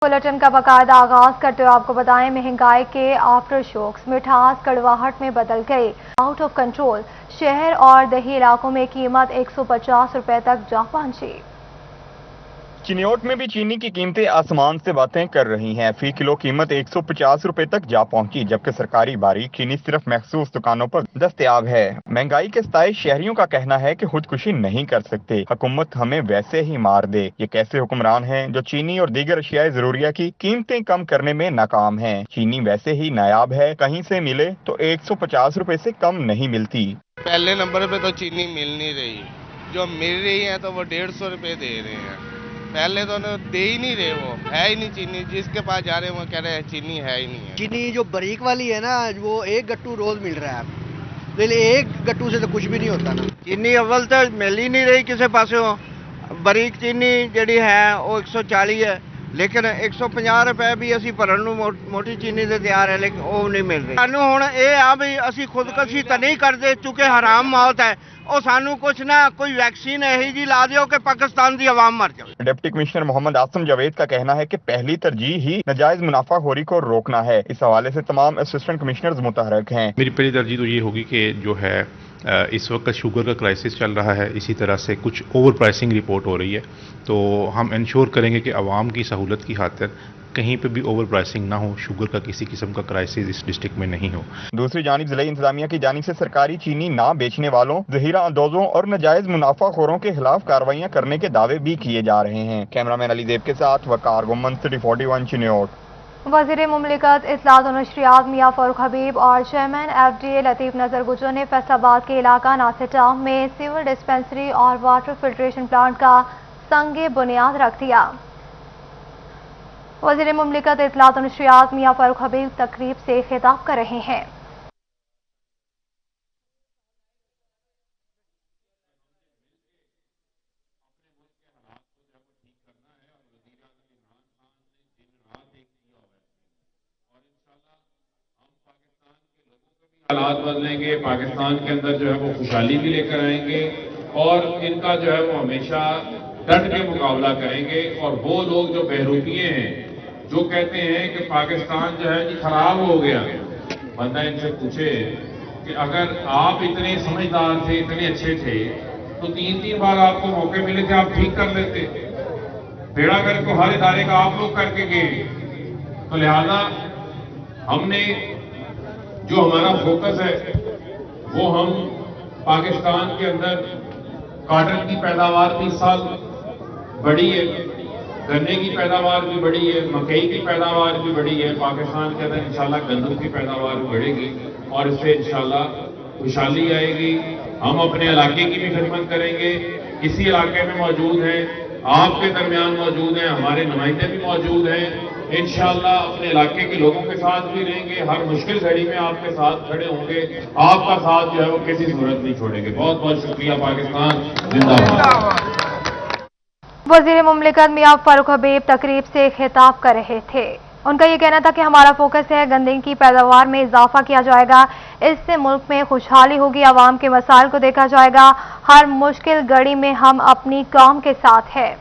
Bulletin का बाकायदा आगाज करते हुए आपको बताएं, महंगाई के आफ्टर शॉक्स मिठास कड़वाहट में बदल गई। आउट ऑफ कंट्रोल शहर और देही इलाकों में कीमत 150 रुपए तक जा पहुंची। चिन्योट में भी चीनी की कीमतें आसमान से बातें कर रही हैं। फी किलो कीमत 150 रुपए तक जा पहुंची, जबकि सरकारी बारीक चीनी सिर्फ मखसूस दुकानों पर दस्तयाब है। महंगाई के सताए शहरियों का कहना है कि खुदकुशी नहीं कर सकते, हुकूमत हमें वैसे ही मार दे। ये कैसे हुक्मरान हैं जो चीनी और दीगर अशियाए जरूरिया की कीमतें कम करने में नाकाम हैं। चीनी वैसे ही नायाब है, कहीं से मिले तो 150 रुपए से कम नहीं मिलती। पहले नंबर पे तो चीनी मिल नहीं रही, जो मिल रही है तो वो 150 रुपए दे रहे हैं। पहले तो दे ही नहीं रहे, वो है ही नहीं चीनी। जिसके पास जा रहे हैं वो कह रहे हैं चीनी है ही नहीं है। चीनी जो बारीक वाली है ना, वो एक गट्टू रोज मिल रहा है, तो एक गट्टू से तो कुछ भी नहीं होता ना। चीनी अव्वल तो मिल ही नहीं रही किसी पास। बारीक चीनी जी है वो 140 है, लेकिन 150 रुपए भी असी भरन नूं मोटी चीनी दे तैयार है, लेकिन वो नहीं मिल रही। सानू हुण ये आ भी असी खुदकशी तो नहीं करते, चूंकि हराम मौत है। और सानू कुछ ना कोई वैक्सीन यही जी ला दियो कि पाकिस्तान की आवाम मर जाए। डिप्टी कमिश्नर मोहम्मद आसम जावेद का कहना है कि पहली तरजीह ही नाजायज मुनाफाखोरी को रोकना है। इस हवाले से तमाम असिस्टेंट कमिश्नर्स मुतहरक हैं। मेरी पहली तरजीह तो ये होगी कि जो है इस वक्त शुगर का क्राइसिस चल रहा है, इसी तरह से कुछ ओवर प्राइसिंग रिपोर्ट हो रही है, तो हम इंश्योर करेंगे कि आवाम की सहूलत की खातिर कहीं पे भी ओवर प्राइसिंग ना हो, शुगर का किसी किस्म का क्राइसिस इस डिस्ट्रिक्ट में नहीं हो। दूसरी जानिब जिला इंतजामिया की जानिब से सरकारी चीनी ना बेचने वालों, जहीरा अंदोजों और नाजायज मुनाफाखोरों के खिलाफ कार्रवाइयां करने के दावे भी किए जा रहे हैं। कैमरामैन अली देव के साथ वकार गुम्मन, सिटी 41 चिन्योट। वज़ीर मुमलिकत इत्तलात और नशरियात मियां फारूक हबीब और चेयरमैन FDA लतीफ नजर गुजर ने फैसलाबाद के इलाका नासिर टाउन में सिविल डिस्पेंसरी और वाटर फिल्ट्रेशन प्लांट का संगे बुनियाद रख दिया। वज़ीर मुमलिकत इत्तलात और नशरियात मियां फारूक हबीब तकरीब से खिताब कर रहे हैं। हालात बदलेंगे, पाकिस्तान के अंदर जो है वो खुशहाली भी लेकर आएंगे और इनका जो है वो हमेशा डट के मुकाबला करेंगे। और वो लोग जो बहरूपिये हैं, जो कहते हैं कि पाकिस्तान जो है कि खराब हो गया, बंदा इनसे पूछे कि अगर आप इतने समझदार थे, इतने अच्छे थे, तो 3-3 बार आपको मौके मिले थे, आप ठीक कर लेते। बेड़ा गर्क तो हर इदारे का आप लोग करके गए। तो लिहाजा हमने जो हमारा फोकस है वो हम पाकिस्तान के अंदर कॉटन की पैदावार भी इस साल बढ़ी है, गन्ने की पैदावार भी बढ़ी है, मकई की पैदावार भी बढ़ी है। पाकिस्तान के अंदर इंशाल्लाह गंदम की पैदावार भी बढ़ेगी और इससे इंशाल्लाह खुशहाली आएगी। हम अपने इलाके की भी खिदमत करेंगे। किसी इलाके में मौजूद हैं, आपके दरमियान मौजूद हैं, हमारे नुमाइंदे भी मौजूद हैं। इंशाअल्लाह अपने इलाके के लोगों के साथ भी रहेंगे, हर मुश्किल घड़ी में आपके साथ खड़े होंगे, आपका साथ जो है वो किसी सूरत नहीं छोड़ेंगे। बहुत बहुत शुक्रिया। पाकिस्तान जिंदाबाद। वज़ीर मुमलिकत मियां फारूक हबीब तकरीब से खिताब कर रहे थे। उनका ये कहना था कि हमारा फोकस है गन्ने की पैदावार में इजाफा किया जाएगा, इससे मुल्क में खुशहाली होगी, आवाम के मसाइल को देखा जाएगा, हर मुश्किल घड़ी में हम अपनी कौम के साथ हैं।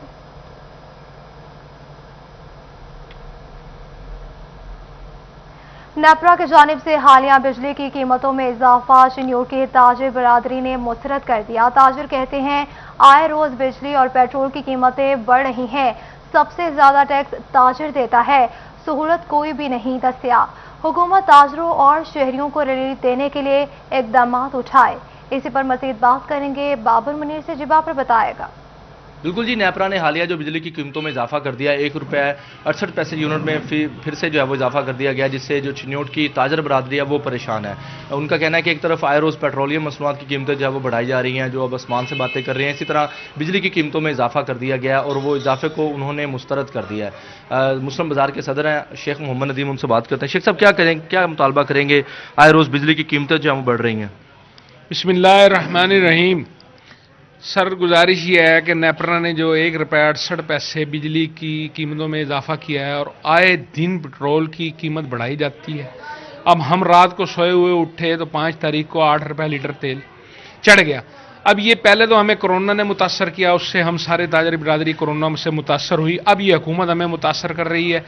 नेपरा की जानिब से हालिया बिजली की कीमतों में इजाफा चिन्योट की ताजिर बरादरी ने मुस्तरद कर दिया। ताजिर कहते हैं आए रोज बिजली और पेट्रोल की कीमतें बढ़ रही हैं, सबसे ज्यादा टैक्स ताजिर देता है, सहूलत कोई भी नहीं दस्तियाब। हुकूमत ताजरों और शहरियों को रिलीफ देने के लिए इकदाम उठाए। इसी पर मजीद बात करेंगे, बाबर मुनीर से जिबा पर बताएगा। बिल्कुल जी, नेपरा ने हालिया जो बिजली की कीमतों में इजाफा कर दिया, 1 रुपये 68 पैसे यूनिट में फिर से जो है वो इजाफा कर दिया गया, जिससे जो चिन्योट की ताजर बरादरी है वो परेशान है। उनका कहना है कि एक तरफ आए रोज़ पेट्रोलियम मसनूआत की कीमतें जो है वो बढ़ाई जा रही हैं, जो अब आसमान से बातें कर रही हैं, इसी तरह बिजली की कीमतों में इजाफा कर दिया गया और वो इजाफे को उन्होंने मुस्तरद कर दिया है। मुस्लिम बाजार के सदर हैं शेख मोहम्मद नदीम, उनसे बात करते हैं। शेख साहब, क्या करेंगे, क्या मुतालबा करेंगे, आए रोज़ बिजली की कीमतें जो है वो बढ़ रही हैं? बिस्मिल्लाहिर्रहमानिर्रहीम। सर, गुजारिश ये है कि नेपरा ने जो 1 रुपये 68 पैसे बिजली की कीमतों में इजाफा किया है और आए दिन पेट्रोल की कीमत बढ़ाई जाती है। अब हम रात को सोए हुए उठे तो 5 तारीख को 8 रुपये लीटर तेल चढ़ गया। अब ये पहले तो हमें कोरोना ने मुतासर किया, उससे हम सारे ताजर बिरादरी कोरोना से मुतासर हुई, अब ये हुकूमत हमें मुतासर कर रही है।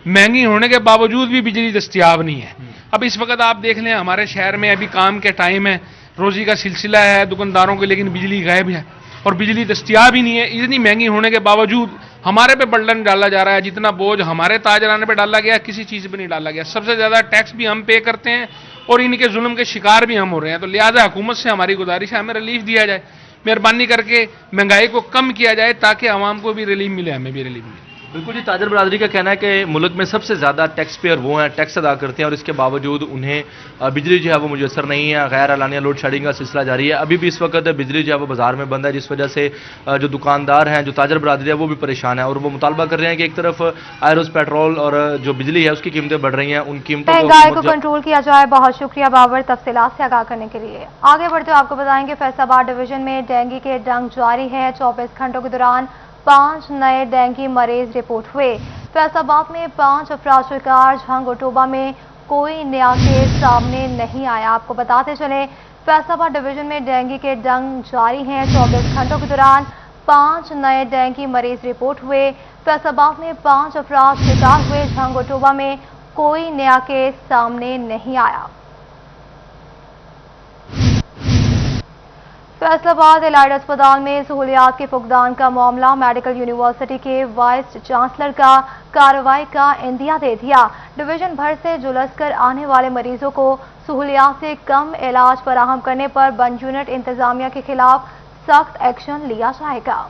महंगी होने के बावजूद भी बिजली दस्तयाब नहीं है। अब इस वक्त आप देख लें, हमारे शहर में अभी काम के टाइम है, रोजी का सिलसिला है दुकानदारों के, लेकिन बिजली गायब है और बिजली दस्तयाब ही नहीं है। इतनी महंगी होने के बावजूद हमारे पे बर्डन डाला जा रहा है। जितना बोझ हमारे ताजराने पे डाला गया, किसी चीज़ पे नहीं डाला गया। सबसे ज़्यादा टैक्स भी हम पे करते हैं और इनके जुल्म के शिकार भी हम हो रहे हैं। तो लिहाजा हुकूमत से हमारी गुजारिश है, हमें रिलीफ दिया जाए, मेहरबानी करके महंगाई को कम किया जाए ताकि आवाम को भी रिलीफ मिले, हमें भी रिलीफ मिले। बिल्कुल जी, ताजर बरादरी का कहना है कि मुल्क में सबसे ज़्यादा टैक्स पेयर वो हैं, टैक्स अदा करते हैं और इसके बावजूद उन्हें बिजली जो है वो मुयसर नहीं है। गैर एलानिया लोड शेडिंग का सिलसिला जारी है। अभी भी इस वक्त बिजली जो है वो बाजार में बंद है, जिस वजह से जो दुकानदार हैं, जो ताजर बरादरी है, वो भी परेशान है और वो मुतालबा कर रहे हैं कि एक तरफ आयरोज पेट्रोल और जो बिजली है उसकी कीमतें बढ़ रही हैं, उन कीमतों महंगाई को कंट्रोल किया जाए। बहुत शुक्रिया बाबर तफसीलात से आगाह करने के लिए। आगे बढ़ते हुए आपको बताएंगे फैसलाबाद डिवीजन में डेंगू के डंक जारी है। 24 घंटों के दौरान 5 नए डेंगू मरीज रिपोर्ट हुए। फैसलाबाद में 5 अफराद शिकार। झंग और टोबा में कोई नया केस सामने नहीं आया। आपको बताते चले, फैसलाबाद डिवीजन में डेंगू के डंक जारी हैं। 24 घंटों के दौरान 5 नए डेंगू मरीज रिपोर्ट हुए। फैसलाबाद में 5 अफराद शिकार हुए। झंग और टोबा में कोई नया केस सामने नहीं आया। फैसलाबाद एलाइड अस्पताल में सहूलियात के फुकदान का मामला। मेडिकल यूनिवर्सिटी के वाइस चांसलर का कार्रवाई का इंदिया दे दिया। डिवीजन भर से झुलस कर आने वाले मरीजों को सहूलियात से कम इलाज फराहम करने पर बंद यूनिट इंतजामिया के खिलाफ सख्त एक्शन लिया जाएगा।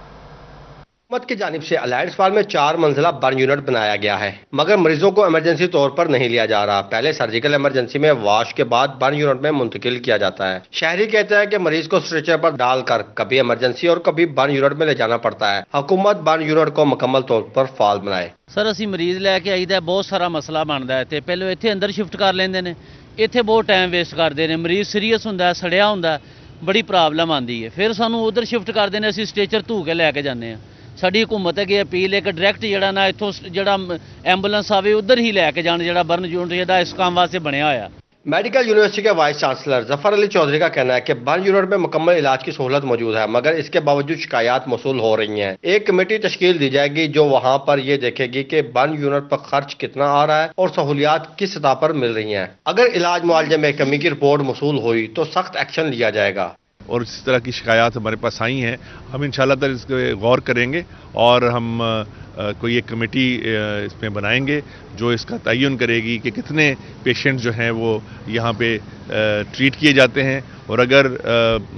हुकूमत की जानिब से एलाइड अस्पताल में 4 मंजिला बर्न यूनिट बनाया गया है, मगर मरीजों को इमरजेंसी तौर पर नहीं लिया जा रहा। पहले सर्जिकल इमरजेंसी में वाश के बाद बर्न यूनिट में मुंतकिल किया जाता है। शहरी कहते हैं कि मरीज को स्ट्रेचर पर डालकर कभी इमरजेंसी और कभी बर्न यूनिट में ले जाना पड़ता है। हुकूमत बर्न यूनिट को मुकम्मल तौर पर फाल बनाए। सर ਅਸੀਂ ਮਰੀਜ਼ ਲੈ ਕੇ ਆਈਦਾ, ਬਹੁਤ ਸਾਰਾ ਮਸਲਾ ਬਣਦਾ ਹੈ ਤੇ ਪਹਿਲਾਂ ਇੱਥੇ ਅੰਦਰ ਸ਼ਿਫਟ ਕਰ ਲੈਂਦੇ ਨੇ, ਇੱਥੇ ਬਹੁਤ ਟਾਈਮ ਵੇਸਟ ਕਰਦੇ ਨੇ। ਮਰੀਜ਼ ਸੀਰੀਅਸ ਹੁੰਦਾ ਹੈ, ਸੜਿਆ ਹੁੰਦਾ, ਬੜੀ ਪ੍ਰੋਬਲਮ ਆਉਂਦੀ ਹੈ, ਫਿਰ ਸਾਨੂੰ ਉਧਰ ਸ਼ਿਫਟ ਕਰਦੇ ਨੇ, ਅਸੀਂ ਸਟ੍ਰੈਚਰ ਧੂ ਕੇ ਲੈ ਕੇ ਜਾਂਦੇ ਹਾਂ। ਸਾਡੀ ਹਕੂਮਤ ਅੱਗੇ ਅਪੀਲ ਹੈ ਕਿ ਡਾਇਰੈਕਟ ਜਿਹੜਾ ਨਾ ਇੱਥੋਂ ਜਿਹੜਾ ਐਂਬੂਲੈਂਸ ਆਵੇ ਉਧਰ ਹੀ ਲੈ ਕੇ ਜਾਣ, ਜਿਹੜਾ ਬਰਨ ਯੂਨਿਟ ਜਿਹੜਾ ਇਸ ਕੰਮ ਵਾਸਤੇ ਬਣਿਆ ਹੋਇਆ। मेडिकल यूनिवर्सिटी के वाइस चांसलर जफर अली चौधरी का कहना है कि बर्न यूनिट में मुकम्मल इलाज की सहूलत मौजूद है, मगर इसके बावजूद शिकायत मौसूल हो रही हैं। एक कमेटी तश्कील दी जाएगी जो वहां पर ये देखेगी कि बर्न यूनिट पर खर्च कितना आ रहा है और सहूलियात किस सतह पर मिल रही हैं। अगर इलाज मुआवजे में कमी की रिपोर्ट मौसूल हुई तो सख्त एक्शन लिया जाएगा। और इस तरह की शिकायत हमारे पास आई हैं, हम इंशाल्लाह तक इस पर गौर करेंगे और हम कोई एक कमेटी इसमें बनाएंगे जो इसका तयन करेगी कि कितने पेशेंट जो हैं वो यहाँ पे ट्रीट किए जाते हैं, और अगर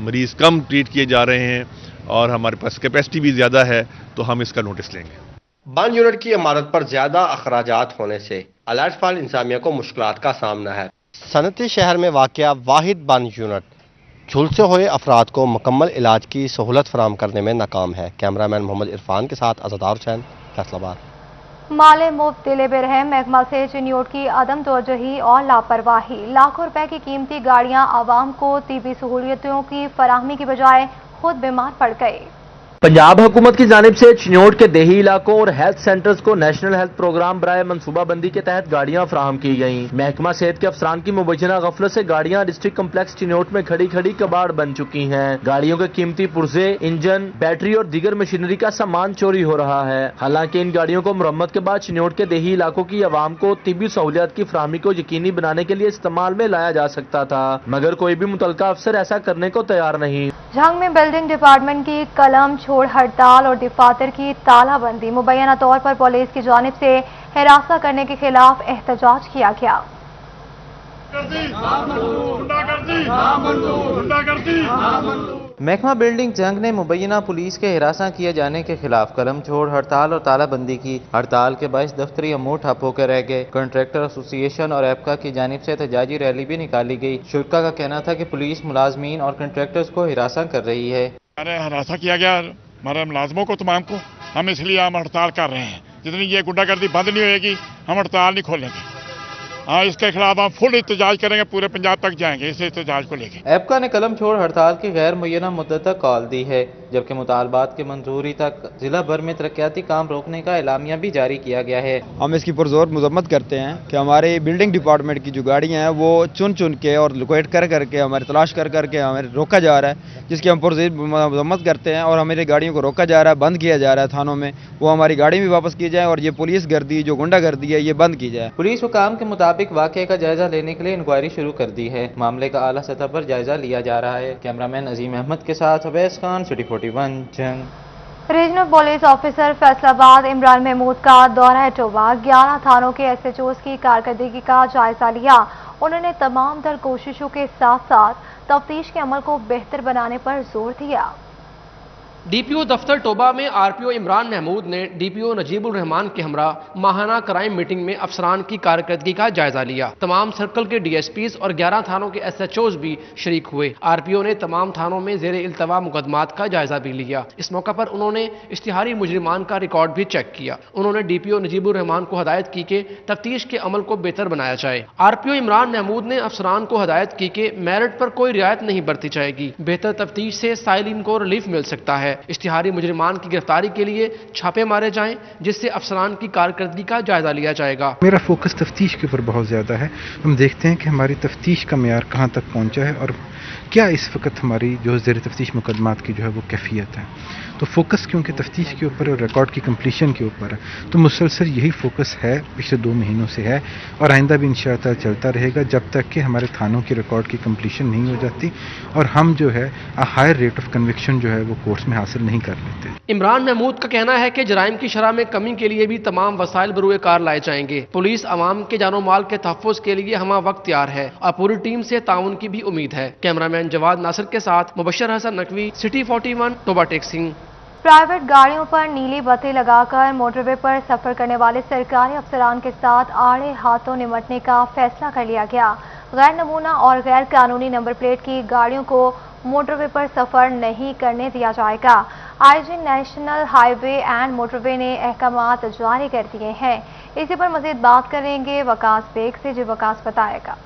मरीज़ कम ट्रीट किए जा रहे हैं और हमारे पास कैपेसिटी भी ज़्यादा है तो हम इसका नोटिस लेंगे। बर्न यूनिट की इमारत पर ज़्यादा अखराजात होने से एलाइड अस्पताल इंतजामिया को मुश्किलात का सामना है। सनती शहर में वाक़या वाहिद बर्न यूनिट झुलसे हुए अफराद को मुकम्मल इलाज की सहूलत फराहम करने में नाकाम है। कैमरामैन मोहम्मद इरफान के साथ अज़दार हुसैन, फैसलाबाद। माले मुफ्त दिले बेरहम महकमा से चिन्योट की अदम तवज्जुही और लापरवाही। लाखों रुपए की कीमती गाड़ियां आवाम को तिबी सहूलियतों की फराहमी की बजाय खुद बीमार पड़ गए। पंजाब हुकूमत की जानिब से चिन्योट के देही इलाकों और हेल्थ सेंटर्स को नेशनल हेल्थ प्रोग्राम बराए मनसूबाबंदी के तहत गाड़ियां फराहम की गईं। महकमा सेहत के अफसरान की मुबैना गफलत से गाड़ियां डिस्ट्रिक्ट कम्प्लेक्स चिन्योट में खड़ी खड़ी कबाड़ बन चुकी हैं। गाड़ियों के कीमती पुर्जे, इंजन, बैटरी और दीगर मशीनरी का सामान चोरी हो रहा है। हालांकि इन गाड़ियों को मुरम्मत के बाद चिन्योट के देही इलाकों की आवाम को तिबी सहूलियत की फराहमी को यकीनी बनाने के लिए इस्तेमाल में लाया जा सकता था, मगर कोई भी मुतलका अफसर ऐसा करने को तैयार नहीं। झंग में बिल्डिंग डिपार्टमेंट की कलम छोड़ हड़ताल और दफातर की तालाबंदी। मुबैना तौर पर पुलिस की जानिब से हिरासत करने के खिलाफ एहतजाज किया गया। महकमा बिल्डिंग जंग ने मुबैना पुलिस के हिरासा किए जाने के खिलाफ कलम छोड़ हड़ताल और तालाबंदी की। हड़ताल के बायस दफ्तरी अमूर ठप होकर रह गए। कंट्रैक्टर एसोसिएशन और एपका की जानिब से एहतजाजी रैली भी निकाली गई। शुरा का कहना था कि पुलिस मुलाजमीन और कंट्रैक्टर्स को हिरासा कर रही है। हिरासा किया गया हमारे मुलाजमों को, तमाम को, हम इसलिए हम हड़ताल कर रहे हैं। जितनी ये गुंडागर्दी बंद नहीं होएगी हम हड़ताल नहीं खोलेंगे। हाँ, इसके खिलाफ हम फुल एहतजाज करेंगे, पूरे पंजाब तक जाएंगे इस एहतजाज को लेकर। एपका ने कलम छोड़ हड़ताल की गैर मुय्यना मुद्दत तक कॉल दी है, जबकि मुतालबात की मंजूरी तक जिला भर में तरक्याती काम रोकने का एलामिया भी जारी किया गया है। हम इसकी पुरजोर मजम्मत करते हैं कि हमारे बिल्डिंग डिपार्टमेंट की जो गाड़ियाँ हैं वो चुन चुन के और लोकेट कर करके हमारे तलाश कर करके हमें रोका जा रहा है, जिसकी हम पुरजोर मजम्मत करते हैं और हमारी गाड़ियों को रोका जा रहा है, बंद किया जा रहा है थानों में। वो हमारी गाड़ी भी वापस की जाए और ये पुलिस गर्दी जो गुंडागर्दी है ये बंद की जाए। पुलिस हुकाम के मुताबिक वाक़े का जायजा लेने के लिए इंक्वायरी शुरू कर दी है। मामले का आला सतह पर जायजा लिया जा रहा है। कैमरामैन अजीम अहमद के साथ Awais Khan, city 41 Jhang. Regional police officer Faisalabad Imran Mahmood का दौरा टोबा, 11 थानों के SHOs की कारकर्दगी का जायजा लिया। उन्होंने तमाम तर कोशिशों के साथ साथ तफ्तीश के अमल को बेहतर बनाने पर जोर दिया। DPO दफ्तर टोबा में RPO इमरान महमूद ने DPO नजीबुल रहमान के हमरा माहाना क्राइम मीटिंग में अफसरान की कारकर्दगी का जायजा लिया। तमाम सर्कल के DSPs और 11 थानों के SHOs भी शरीक हुए। RPO ने तमाम थानों में जेर इल्तवा मुकदमात का जायजा भी लिया। इस मौका पर उन्होंने इश्तिहारी मुजरिमान का रिकॉर्ड भी चेक किया। उन्होंने DPO नजीबुल रहमान को हदायत की कि तफ्तीश के अमल को बेहतर बनाया जाए। RPO इमरान महमूद ने अफसरान को हदायत की कि मेरिट पर कोई रियायत नहीं बरती जाएगी। बेहतर तफ्तीश से साइलिन को रिलीफ मिल सकता है। इश्तिहारी मुजरिमान की गिरफ्तारी के लिए छापे मारे जाएं, जिससे अफसरान की कारकर्दगी का जायजा लिया जाएगा। मेरा फोकस तफ्तीश के ऊपर बहुत ज़्यादा है। हम देखते हैं कि हमारी तफ्तीश का मेयार कहाँ तक पहुँचा है और क्या इस वक्त हमारी जो ज़ेर तफ्तीश मुकदमात की जो है वो कैफियत है। तो फोकस क्योंकि तफ्तीश के ऊपर और रिकॉर्ड की कंप्लीशन के ऊपर है, तो मुसलसल यही फोकस है, पिछले 2 महीनों से है और आइंदा भी इंशाअल्लाह चलता रहेगा जब तक कि हमारे थानों की रिकॉर्ड की कंप्लीशन नहीं हो जाती और हम जो है हायर रेट ऑफ कन्विक्शन जो है वो कोर्ट्स में हासिल नहीं कर लेते। इमरान महमूद का कहना है कि जराइम की शरह में कमी के लिए भी तमाम वसाइल बरूए कार लाए जाएंगे। पुलिस अवाम के जानो माल के तहफ़्फ़ुज़ के लिए हमा वक्त तैयार है और पूरी टीम से ताउन की भी उम्मीद है। कैमरामैन जवाद नासिर के साथ Mubashar Hasan Naqvi, city 41 Toba टेक्सिंग। Private गाड़ियों पर नीली बत्ती लगाकर मोटरवे पर सफर करने वाले सरकारी अफसरान के साथ आड़े हाथों निमटने का फैसला कर लिया गया। गैर नमूना और गैर कानूनी नंबर प्लेट की गाड़ियों को मोटरवे पर सफर नहीं करने दिया जाएगा। IG national highway and motorway ने अहकामात जारी कर दिए हैं। इसी पर मजीद बात करेंगे वकास बेग से, जो वकास बताएगा।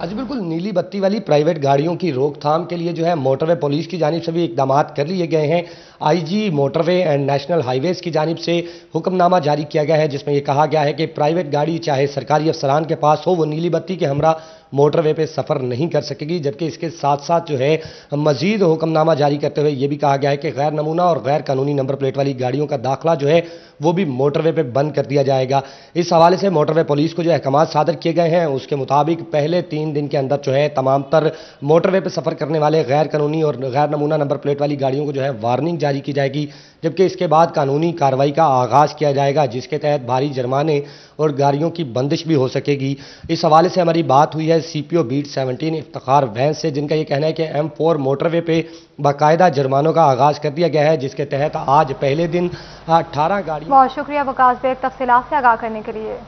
आज बिल्कुल नीली बत्ती वाली प्राइवेट गाड़ियों की रोकथाम के लिए जो है मोटरवे पुलिस की जानिब से भी इकदाम कर लिए गए हैं। IG motorway and national highways की जानिब से हुक्मनामा जारी किया गया है, जिसमें यह कहा गया है कि प्राइवेट गाड़ी चाहे सरकारी अफसरान के पास हो, वो नीली बत्ती के हमरा मोटरवे पे सफ़र नहीं कर सकेगी। जबकि इसके साथ साथ जो है मजीद हुक्मनामा जारी करते हुए ये भी कहा गया है कि गैर नमूना और गैर कानूनी नंबर प्लेट वाली गाड़ियों का दाखिला जो है वो भी मोटरवे पे बंद कर दिया जाएगा। इस हवाले से मोटरवे पुलिस को जो अहकाम सादर किए गए हैं, उसके मुताबिक पहले 3 दिन के अंदर जो है तमाम तर मोटरवे पे सफ़र करने वाले गैर कानूनी और गैर नमूना नंबर प्लेट वाली गाड़ियों को जो है वार्निंग जारी की जाएगी। जबकि इसके बाद कानूनी कार्रवाई का आगाज़ किया जाएगा, जिसके तहत भारी जुर्माने और गाड़ियों की बंदिश भी हो सकेगी। इस हवाले से हमारी बात हुई है CPO बीट 17 इफ्तिखार वैन से, जिनका ये कहना है कि M4 मोटरवे पे बाकायदा जुर्मानों का आगाज़ कर दिया गया है, जिसके तहत आज पहले दिन 18 गाड़ी। बहुत शुक्रिया वकास बेग तफसीलात से आगाह करने के लिए।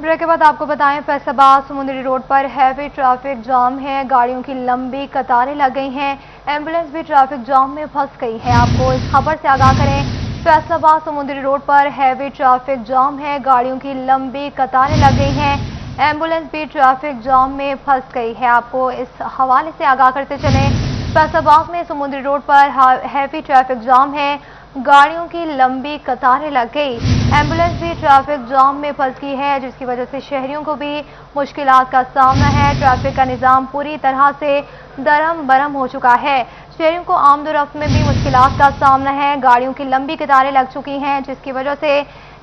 ब्रेक के बाद आपको बताएं, फैसलाबाद समुंदरी रोड पर हैवी ट्रैफिक जाम है, गाड़ियों की लंबी कतारें लग गई हैं, एम्बुलेंस भी ट्रैफिक जाम में फंस गई है। आपको इस खबर से आगाह करें, फैसलाबाद समुंदरी रोड पर हैवी ट्रैफिक जाम है, गाड़ियों की लंबी कतारें लग गई हैं, एम्बुलेंस भी ट्रैफिक जाम में फंस गई है। आपको इस हवाले से आगाह करते चलें, फैसलाबाद में समुंदरी रोड पर हैवी ट्रैफिक जाम है, गाड़ियों की लंबी कतारें लग गई, एम्बुलेंस भी ट्रैफिक जाम में फंस गई है, जिसकी वजह से शहरियों को भी मुश्किलात का सामना है। ट्रैफिक का निज़ाम पूरी तरह से दरम बरम हो चुका है, शहरियों को आमदोरफ्त में भी मुश्किलात का सामना है। गाड़ियों की लंबी कतारें लग चुकी हैं, जिसकी वजह से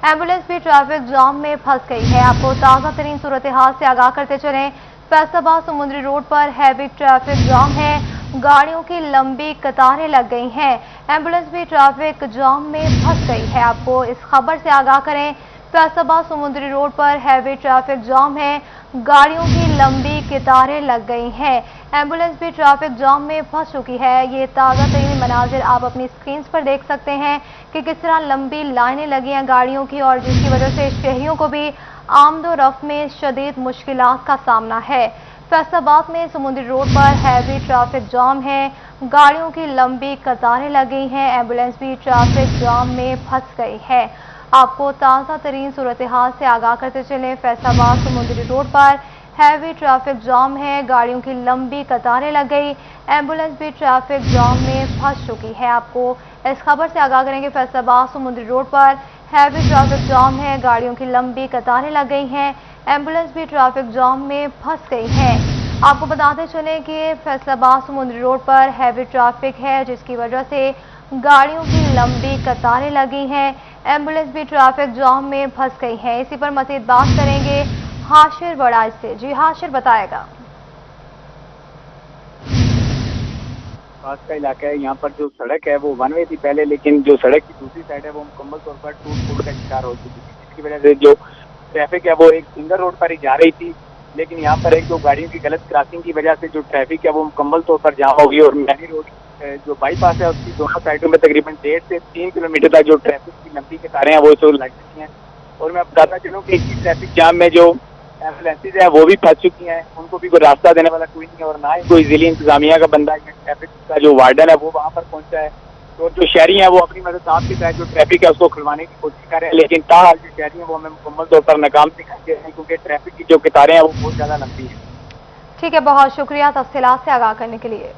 एम्बुलेंस भी ट्रैफिक जाम में फंस गई है। आपको ताज़ा तरीन सूरत हाल से आगाह करते चलें, फैसलाबाद समुंदरी रोड पर हैवी ट्रैफिक जाम है, गाड़ियों की लंबी कतारें लग गई हैं, एम्बुलेंस भी ट्रैफिक जाम में फंस गई है। आपको इस खबर से आगाह करें, फैसलाबाद समुंदरी रोड पर हैवी ट्रैफिक जाम है, गाड़ियों की लंबी कतारें लग गई हैं, एम्बुलेंस भी ट्रैफिक जाम में फंस चुकी है। ये ताज़ा तरीन मनाजिर आप अपनी स्क्रीन पर देख सकते हैं कि किस तरह लंबी लाइनें लगी हैं गाड़ियों की, और जिसकी वजह से शहरियों को भी आमदोरफ्त में शदीद मुश्किलात का सामना है। फैसलाबाद में समुंदरी रोड पर हैवी ट्रैफिक जाम है, गाड़ियों की लंबी कतारें लग गई हैं, एम्बुलेंस भी ट्रैफिक जाम में फंस गई है। आपको ताज़ा तरीन सूरत हाल से आगाह करते चलें। फैसलाबाद समुंदरी रोड पर हैवी ट्रैफिक जाम है, गाड़ियों की लंबी कतारें लग गई, एम्बुलेंस भी ट्रैफिक जाम में फंस चुकी है। आपको इस खबर से आगाह करेंगे, फैसलाबाद समुंदरी रोड पर हैवी ट्रैफिक जाम है, गाड़ियों की लंबी कतारें लग गई हैं, एम्बुलेंस भी ट्रैफिक जाम में फंस गई है। आपको बताते चलें कि फैसलाबाद समुंदरी रोड पर हैवी ट्रैफिक है, जिसकी वजह से गाड़ियों की लंबी कतारें लगी हैं, एम्बुलेंस भी ट्रैफिक जाम में फंस गई है। इसी पर मज़ीद बात करेंगे हाशिर बड़ाई से। जी हाशिर, बताएगा। पास का इलाका है, यहाँ पर जो सड़क है वो वन वे थी पहले, लेकिन जो सड़क की दूसरी साइड है वो मुकम्मल तौर पर टूट फूट का शिकार हो चुकी थी, जिसकी वजह से जो ट्रैफिक है वो एक सिंगल रोड पर ही जा रही थी, लेकिन यहाँ पर एक दो गाड़ियों की गलत क्रॉसिंग की वजह से जो ट्रैफिक है वो मुकम्मल तौर पर जाम हो गई और मैनी रोड जो बाईपास है उसकी दोनों साइडों में तकरीबन 1.5 से 3 किलोमीटर तक जो ट्रैफिक की लंबी कतारें हैं वो तो लग चुकी हैं। और मैं बताता चलूँ कि इसी ट्रैफिक जाम में जो एम्बुलेंसेज हैं वो भी फंस चुकी हैं, उनको भी कोई रास्ता देने वाला कोई नहीं है और ना ही कोई जिली इंतजामिया का बंदा या ट्रैफिक का जो वार्डन है वो वहाँ पर पहुँचा है। तो जो शहरी हैं वो अपनी मदद आप के तहत जो ट्रैफिक है उसको खुलवाने की कोशिश कर रहे हैं, लेकिन ताहाल जो शहरी हैं वो हमें मुकम्मल तौर पर नाकाम दिखाई दे रहे हैं, क्योंकि ट्रैफिक की जो कतारें हैं वो बहुत ज़्यादा लंबी हैं। ठीक है, बहुत शुक्रिया तफसीलात से आगाह करने के लिए।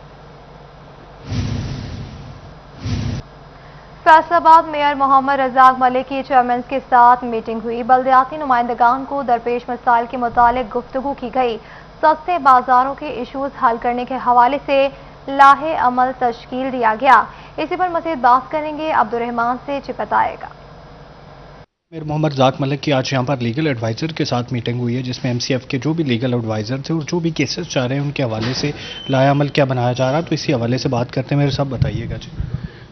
फैसलाबाद मेयर मोहम्मद रज़ाक मलिक की चेयरमैन के साथ मीटिंग हुई। बल्दियाती नुमाइंदगान को दरपेश मसाइल के मुतालिक गुफ्तगू की गई। सस्ते बाजारों के इशूज हल करने के हवाले से लाहे अमल तश्कील दिया गया। इसी पर मज़ीद बात करेंगे अब्दुर्रहमान से, बताएगा। मेयर मोहम्मद रज़ाक मलिक की आज यहाँ पर लीगल एडवाइज़र के साथ मीटिंग हुई है, जिसमें MCF के जो भी लीगल एडवाइज़र थे और जो भी केसेस चाह रहे हैं उनके हवाले से लाया अमल क्या बनाया जा रहा है, तो इसी हवाले से बात करते हैं। मेरे साहब बताइएगा जी।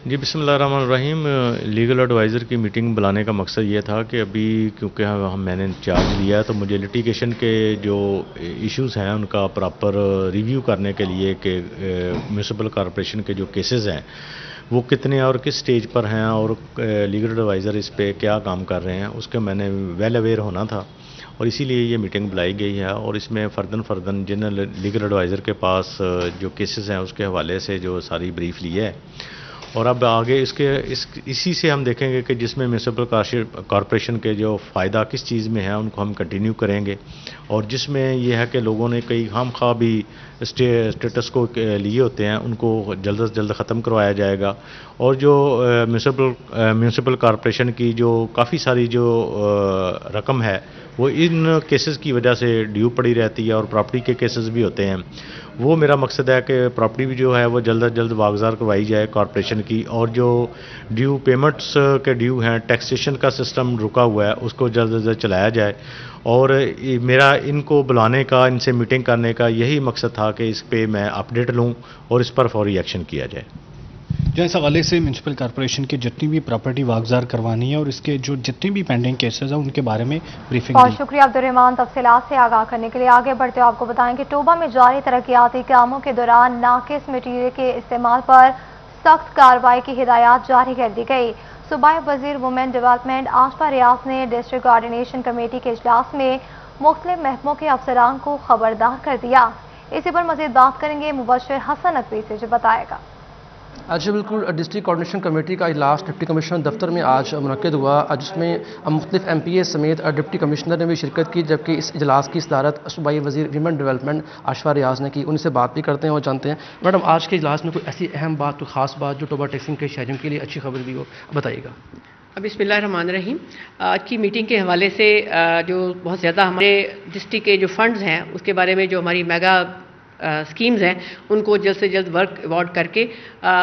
बिस्मिल्लाहिर्रहमानिर्रहीम। लीगल एडवाइज़र की मीटिंग बुलाने का मकसद ये था कि अभी क्योंकि मैंने चार्ज लिया है तो मुझे लिटिगेशन के जो इश्यूज़ हैं उनका प्रॉपर रिव्यू करने के लिए कि म्यूनिसिपल कॉरपोरेशन के जो केसेस हैं वो कितने और किस स्टेज पर हैं और लीगल एडवाइज़र इस पे क्या काम कर रहे हैं, उसके मैंने वेल अवेयर होना था और इसीलिए ये मीटिंग बुलाई गई है। और इसमें फ़र्दन जिन लीगल एडवाइज़र के पास जो केसेस हैं उसके हवाले से जो सारी ब्रीफ ली है और अब आगे इसी से हम देखेंगे कि जिसमें म्यूनिसिपल कॉरपोरेशन के जो फ़ायदा किस चीज़ में है उनको हम कंटिन्यू करेंगे और जिसमें यह है कि लोगों ने कई खामखा भी स्टेटस को लिए होते हैं उनको जल्द से जल्द ख़त्म करवाया जाएगा। और जो म्यूनिसिपल कॉरपोरेशन की जो काफ़ी सारी जो रकम है वो इन केसेस की वजह से ड्यू पड़ी रहती है और प्रॉपर्टी के केसेस भी होते हैं, वो मेरा मकसद है कि प्रॉपर्टी भी जो है वो जल्द से जल्द वागजार करवाई जाए कॉरपोरेशन की और जो ड्यू पेमेंट्स के ड्यू हैं, टैक्सेशन का सिस्टम रुका हुआ है उसको जल्द से जल्द चलाया जाए। और मेरा इनको बुलाने का, इनसे मीटिंग करने का यही मकसद था कि इस पे मैं अपडेट लूँ और इस पर फौरी एक्शन किया जाए। जो इस हवाले से म्यूनसिपल कॉरपोरेशन की जितनी भी प्रॉपर्टी वागजार करवानी है और इसके जो जितने भी पेंडिंग केसेस हैं उनके बारे में ब्रीफिंग बहुत शुक्रिया अब्दुर्रहमान तफसीलात से आगाह करने के लिए। आगे बढ़ते आपको बताएं कि टोबा में जारी तरक्याती कामों के दौरान नाकिस मटीरियल के इस्तेमाल पर सख्त कार्रवाई की हिदायत जारी कर दी गई। सूबाई वजीर वुमेन डेवलपमेंट आशफा रियाज ने डिस्ट्रिक्ट कोऑर्डिनेशन कमेटी के इजलास में मुख्तलिफ महकमों के अफसरान को खबरदार कर दिया। इसी पर मजीद बात करेंगे मुबश्शिर हसन नकवी से, जो बताएगा। आज बिल्कुल डिस्ट्रिक्ट कोऑर्डिनेशन कमेटी का इजलास डिप्टी कमिश्नर दफ्तर में आज मुनक्किद हुआ, जिसमें मुख्तलिफ MPA समेत डिप्टी कमिश्नर ने भी शिरकत की, जबकि इस इजलास की सदारत सूबाई वजीर विमेन डेवलपमेंट आशफा रियाज ने की। उनसे बात भी करते हैं और जानते हैं। मैडम, आज के इजलास में कोई ऐसी अहम बात, कोई ख़ास बात जो टोबा टैक्सिंग के शहरियों के लिए अच्छी खबर भी हो, बताइएगा। बिस्मिल्लाहिर्रहमानिर्रहीम। आज की मीटिंग के हवाले से जो बहुत ज़्यादा हमारे डिस्ट्रिक्ट के जो फंड्स हैं उसके बारे में, जो हमारी मेगा स्कीम्स हैं उनको जल्द से जल्द वर्क अवार्ड करके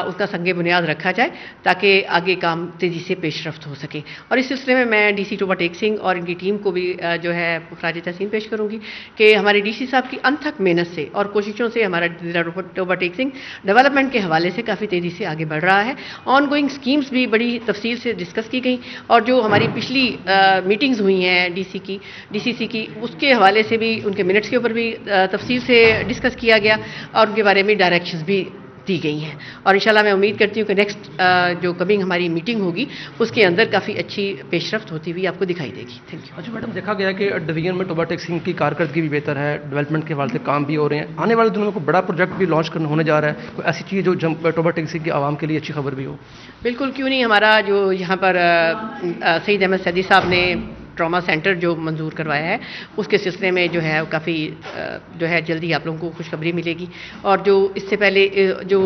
उसका संगे बुनियाद रखा जाए ताकि आगे काम तेज़ी से पेशरफ्त हो सके। और इस सिलसिले में मैं DC टोबा टेक्सिंग और इनकी टीम को भी जो है खराज तहसीन पेश करूँगी कि हमारे DC साहब की अनथक मेहनत से और कोशिशों से हमारा ज़िला टोबा टेक्सिंग डेवलपमेंट के हवाले से काफ़ी तेज़ी से आगे बढ़ रहा है। ऑन गोइंग स्कीम्स भी बड़ी तफसील से डिस्कस की गई और जो हमारी पिछली मीटिंग्स हुई हैं DCC की, उसके हवाले से भी, उनके मिनट्स के ऊपर भी तफसील से डिस्कस किया गया और उनके बारे में डायरेक्शंस भी दी गई हैं और इंशाल्लाह मैं उम्मीद करती हूँ कि नेक्स्ट जो कमिंग हमारी मीटिंग होगी उसके अंदर काफ़ी अच्छी पेशरफ्त होती हुई आपको दिखाई देगी। Thank you. अच्छा मैडम, देखा गया है कि डिवीजन में टोबा टैक्सिंग की कारकर्दगी भी बेहतर है, डेवलपमेंट के हवाले से काम भी हो रहे हैं, आने वाले दिनों में कोई बड़ा प्रोजेक्ट भी लॉन्च होने जा रहा है, कोई ऐसी चीज़ जो टोबा टैक्सिंग की आवाम के लिए अच्छी खबर भी हो? बिल्कुल, क्यों नहीं। हमारा जो यहाँ पर सईद अहमद सैदी साहब ने ट्रॉमा सेंटर जो मंजूर करवाया है उसके सिलसिले में जो है काफ़ी जो है जल्दी आप लोगों को खुशखबरी मिलेगी। और जो इससे पहले जो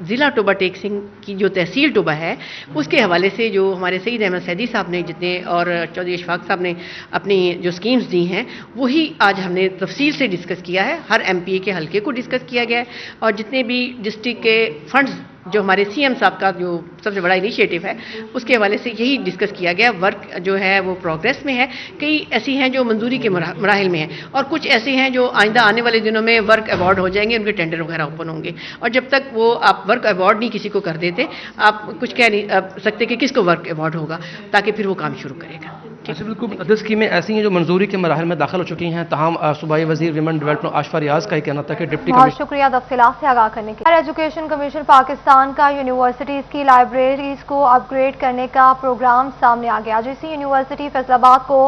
ज़िला टोबा टेक्सिंग की जो तहसील टोबा है उसके हवाले से जो हमारे सईद अहमद सैदी साहब ने जितने और चौधरी इशफाक साहब ने अपनी जो स्कीम्स दी हैं वही आज हमने तफसील से डिस्कस किया है। हर MPA के हल्के को डिस्कस किया गया है और जितने भी डिस्ट्रिक्ट के फंड्स जो हमारे CM साहब का जो सबसे बड़ा इनिशिएटिव है उसके हवाले से यही डिस्कस किया गया। वर्क जो है वो प्रोग्रेस में है, कई ऐसी हैं जो मंजूरी के मराहिल में हैं और कुछ ऐसी हैं जो आइंदा आने वाले दिनों में वर्क अवार्ड हो जाएंगे, उनके टेंडर वगैरह ओपन होंगे। और जब तक वो आप वर्क अवार्ड नहीं किसी को कर देते आप कुछ कह नहीं सकते कि किसको वर्क अवार्ड होगा, ताकि फिर वो काम शुरू करेगा। अच्छा, बिल्कुल अदर स्कीमें ऐसी हैं जो मंजूरी के मराहल में दाखिल हो चुकी हैं। तमाम सूबाई वज़ीर विमेन डेवलपमेंट आशफा रियाज का ही कहना था कि डिप्टी बहुत शुक्रिया तफसीलात से आगाह करने के लिए। एजुकेशन कमीशन पाकिस्तान का यूनिवर्सिटीज़ की लाइब्रेरीज को अपग्रेड करने का प्रोग्राम सामने आ गया, जिससे यूनिवर्सिटी फैसलाबाद को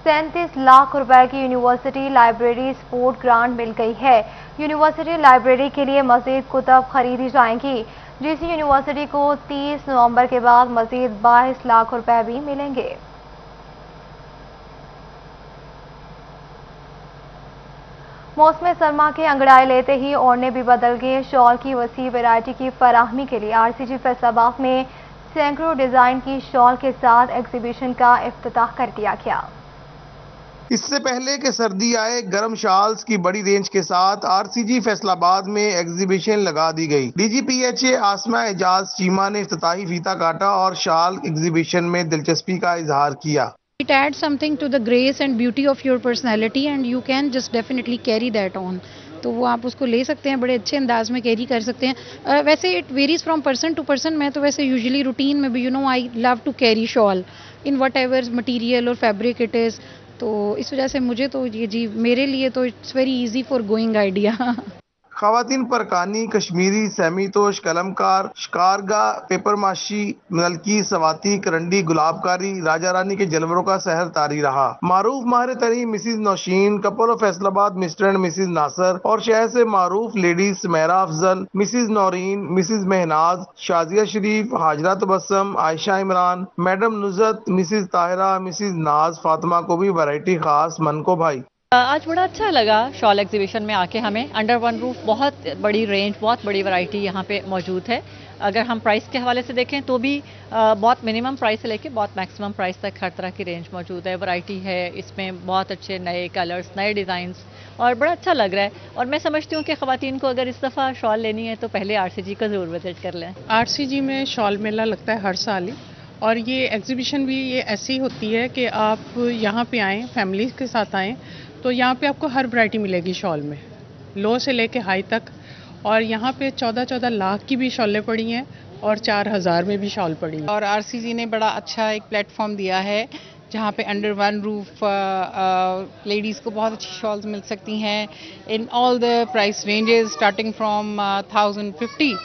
37 लाख रुपए की यूनिवर्सिटी लाइब्रेरी सपोर्ट ग्रांट मिल गई है। यूनिवर्सिटी लाइब्रेरी के लिए मजीद कुतब खरीदी जाएंगी, जिससे यूनिवर्सिटी को 30 नवंबर के बाद मजीद 22 लाख रुपए भी मिलेंगे। मौसम सरमा के अंगड़ाई लेते ही ओढ़ने भी बदल गए। शॉल की वसी वैरायटी की फराहमी के लिए RCG फैसलाबाद में सैकड़ों डिजाइन की शॉल के साथ एग्जीबिशन का इफ्तिताह कर दिया गया। इससे पहले कि सर्दी आए, गर्म शॉल्स की बड़ी रेंज के साथ RCG फैसलाबाद में एग्जीबिशन लगा दी गई। DGPHA आसमा एजाज चीमा ने इफ्तिताही फीता काटा और शॉल एग्जीबिशन में दिलचस्पी का इजहार किया। It adds something to the grace and beauty of your personality and you can just definitely carry that on. तो वो आप उसको ले सकते हैं, बड़े अच्छे अंदाज में कैरी कर सकते हैं। वैसे it varies from person to person. मैं तो वैसे यूजुअली रूटीन में भी I love to carry shawl in whatever material और फैब्रिक इट इज़। तो इस वजह से मुझे तो ये जी मेरे लिए तो it's very easy for going idea. खवातीन परकानी, कश्मीरी, सेमीतोश, कलमकार, शिकारगा, पेपर माशी, नलकी, सवाती, करंडी, गुलाबकारी, राजा रानी के जलवरों का सहर तारी रहा। मारूफ माहिर तरी Mrs Nausheen, couple of Faisalabad Mr and Mrs Nasir और शहर से मारूफ ladies Sumera Afzal, Mrs Naureen, Mrs Mahnaz, Shazia Sharif, Hajra Tabassum, Ayesha Imran, madam Nuzhat, Mrs Tahira, Mrs Naz Fatima को भी वैरायटी खास मन को भाई। आज बड़ा अच्छा लगा शॉल एग्जीबिशन में आके। हमें अंडर वन रूफ बहुत बड़ी रेंज, बहुत बड़ी वैरायटी यहाँ पे मौजूद है। अगर हम प्राइस के हवाले से देखें तो भी बहुत मिनिमम प्राइस से लेके बहुत मैक्सिमम प्राइस तक हर तरह की रेंज मौजूद है, वैरायटी है। इसमें बहुत अच्छे नए कलर्स, नए डिज़ाइंस और बड़ा अच्छा लग रहा है। और मैं समझती हूँ कि ख़वातीन को अगर इस दफ़ा शॉल लेनी है तो पहले RCG का ज़रूर विजिट कर लें। RCG में शॉल मेला लगता है हर साल ही, और ये एग्जीबिशन भी ये ऐसी होती है कि आप यहाँ पे आएँ, फैमिली के साथ आएँ तो यहाँ पे आपको हर वैरायटी मिलेगी शॉल में, लो से लेके हाई तक। और यहाँ पे 14-14 लाख की भी शॉलें पड़ी हैं और 4000 में भी शॉल पड़ी है। और RCG ने बड़ा अच्छा एक प्लेटफॉर्म दिया है जहाँ पे अंडर वन रूफ लेडीज़ को बहुत अच्छी शॉल्स मिल सकती हैं in all the price ranges starting from 1050।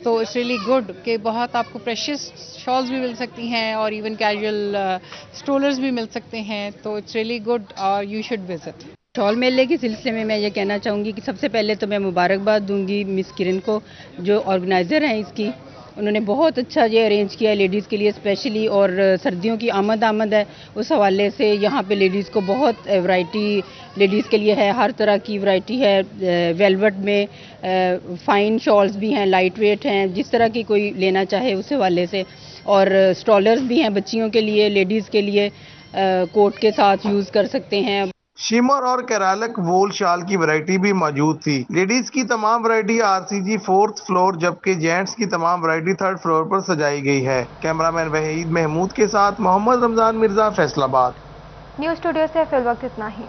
तो इट्स रियली गुड कि बहुत आपको प्रेशियस शॉल्स भी मिल सकती हैं और इवन कैजुअल स्ट्रोलर्स भी मिल सकते हैं। तो इट्स रियली गुड और यू शुड विजिट। शॉल मेले के सिलसिले में मैं ये कहना चाहूँगी कि सबसे पहले तो मैं मुबारकबाद दूंगी मिस किरण को, जो ऑर्गेनाइज़र हैं इसकी। उन्होंने बहुत अच्छा ये अरेंज किया है लेडीज़ के लिए स्पेशली, और सर्दियों की आमद है उस हवाले से यहाँ पे लेडीज़ को बहुत वैरायटी लेडीज़ के लिए है। हर तरह की वैरायटी है, वेलवेट में फ़ाइन शॉल्स भी हैं, लाइट वेट हैं, जिस तरह की कोई लेना चाहे उस हवाले से। और स्टॉलर्स भी हैं बच्चियों के लिए, लेडीज़ के लिए कोट के साथ यूज़ कर सकते हैं। शिमर और केरालक वोल शाल की वैरायटी भी मौजूद थी। लेडीज की तमाम वैरायटी RCG 4th फ्लोर, जबकि जेंट्स की तमाम वैरायटी 3rd फ्लोर पर सजाई गई है। कैमरामैन वहीद महमूद के साथ मोहम्मद रमजान मिर्जा, फैसलाबाद। न्यूज़ स्टूडियो से फिल वक्त इतना ही।